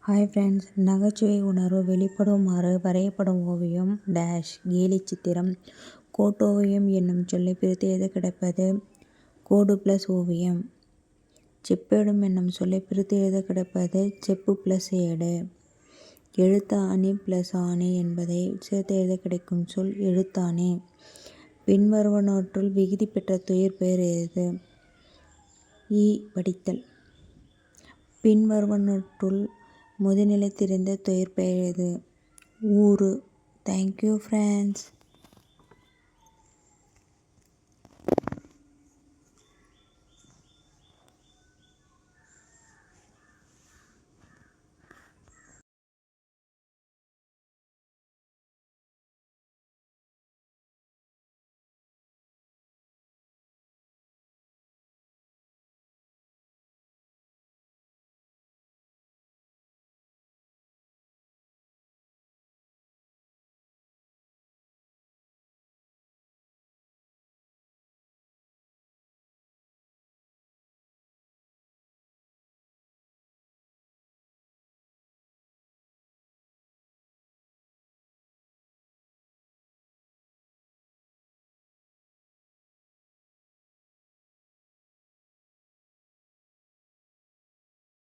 Hi friends, நகைச்சுவை உணர்வு வெளிப்படுமாறு வரையப்படும் ஓவியம் கேலி சித்திரம். கோட்டோவியம் என்னும் சொல்லை பிரித்து எழுத கிடைப்பது கோடு ப்ளஸ் ஓவியம். செப்பேடும் என்னும் சொல்லை பிரித்து எழுத கிடைப்பது செப்பு ப்ளஸ் ஏடு. எழுத்து ஆணி ப்ளஸ் ஆணி என்பதை சேர்த்து எழுத கிடைக்கும் சொல் எழுத்தாணி. பின்வருவனவற்றுள் விகுதி பெற்ற தொழிற்பெயர் எது? வடித்தல். பின்வருவனவற்றுள் முதுநிலை தெரிந்த தொழிற்பெயர் எது? ஊறு. Thank you friends.